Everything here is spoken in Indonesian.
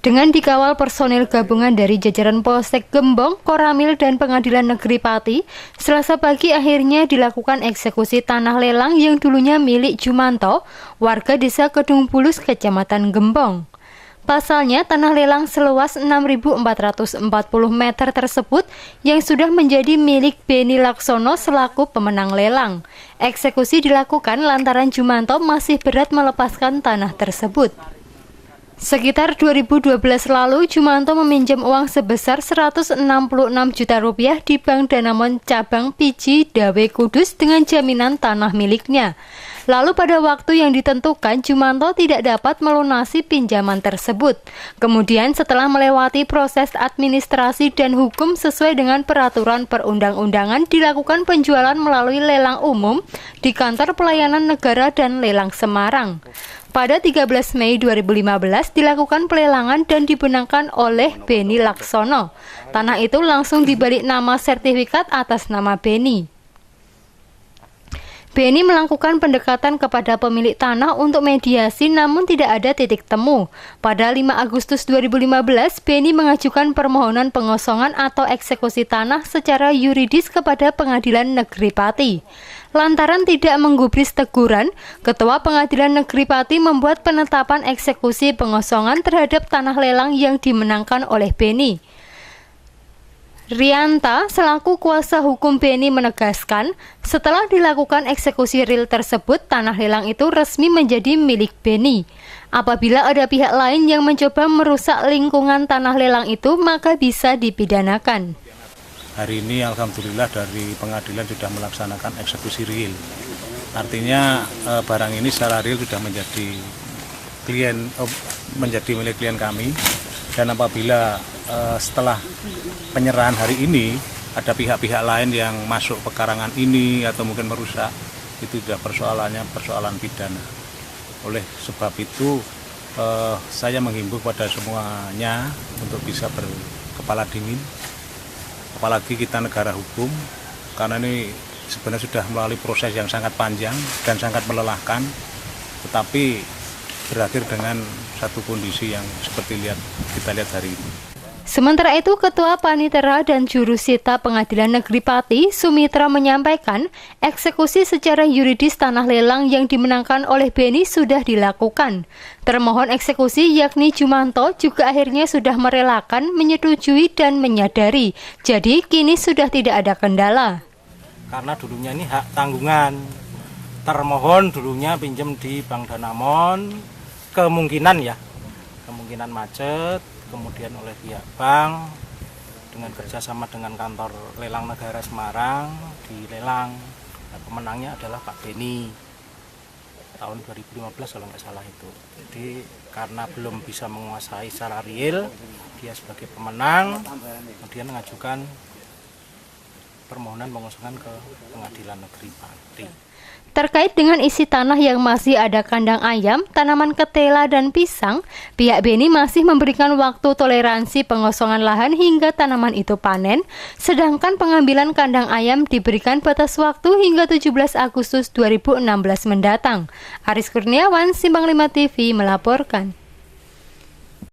Dengan dikawal personil gabungan dari jajaran Polsek Gembong, Koramil, dan Pengadilan Negeri Pati, Selasa pagi akhirnya dilakukan eksekusi tanah lelang yang dulunya milik Jumanto, warga desa Kedung Bulus, Kecamatan Gembong. Pasalnya, tanah lelang seluas 6.440 meter tersebut yang sudah menjadi milik Beni Laksono selaku pemenang lelang. Eksekusi dilakukan lantaran Jumanto masih berat melepaskan tanah tersebut. Sekitar 2012 lalu, Jumanto meminjam uang sebesar 166 juta rupiah di Bank Danamon Cabang Piji Dawe Kudus dengan jaminan tanah miliknya. Lalu pada waktu yang ditentukan, Jumanto tidak dapat melunasi pinjaman tersebut. Kemudian setelah melewati proses administrasi dan hukum sesuai dengan peraturan perundang-undangan, dilakukan penjualan melalui lelang umum di Kantor Pelayanan Negara dan Lelang Semarang. Pada 13 Mei 2015 dilakukan pelelangan dan dibenangkan oleh Beni Laksono. Tanah itu langsung dibalik nama sertifikat atas nama Beni. Beni melakukan pendekatan kepada pemilik tanah untuk mediasi namun tidak ada titik temu. Pada 5 Agustus 2015, Beni mengajukan permohonan pengosongan atau eksekusi tanah secara yuridis kepada Pengadilan Negeri Pati. Lantaran tidak menggubris teguran, Ketua Pengadilan Negeri Pati membuat penetapan eksekusi pengosongan terhadap tanah lelang yang dimenangkan oleh Beni. Rianta selaku kuasa hukum Beni menegaskan, setelah dilakukan eksekusi real tersebut, tanah lelang itu resmi menjadi milik Beni. Apabila ada pihak lain yang mencoba merusak lingkungan tanah lelang itu, maka bisa dipidanakan. Hari ini alhamdulillah dari pengadilan sudah melaksanakan eksekusi real. Artinya barang ini secara real sudah menjadi milik klien kami. Dan apabila setelah penyerahan hari ini ada pihak-pihak lain yang masuk pekarangan ini atau mungkin merusak, itu sudah persoalan pidana. Oleh sebab itu saya menghimbau pada semuanya untuk bisa berkepala dingin. Apalagi kita negara hukum, karena ini sebenarnya sudah melalui proses yang sangat panjang dan sangat melelahkan, tetapi berakhir dengan satu kondisi yang seperti kita lihat hari ini. Sementara itu, Ketua Panitera dan Jurusita Pengadilan Negeri Pati, Sumitra, menyampaikan eksekusi secara yuridis tanah lelang yang dimenangkan oleh Beni sudah dilakukan. Termohon eksekusi yakni Jumanto juga akhirnya sudah merelakan, menyetujui dan menyadari. Jadi kini sudah tidak ada kendala. Karena dulunya ini hak tanggungan. Termohon dulunya pinjam di Bank Danamon, kemungkinan macet. Kemudian oleh pihak bank dengan kerjasama dengan kantor lelang negara Semarang dilelang. Nah, pemenangnya adalah Pak Beni tahun 2015 kalau nggak salah itu. Jadi karena belum bisa menguasai secara real, dia sebagai pemenang kemudian mengajukan permohonan pengosongan ke Pengadilan Negeri Pati. Terkait dengan isi tanah yang masih ada kandang ayam, tanaman ketela dan pisang, pihak Beni masih memberikan waktu toleransi pengosongan lahan hingga tanaman itu panen, sedangkan pengambilan kandang ayam diberikan batas waktu hingga 17 Agustus 2016 mendatang. Aris Kurniawan, Simpang 5 TV melaporkan.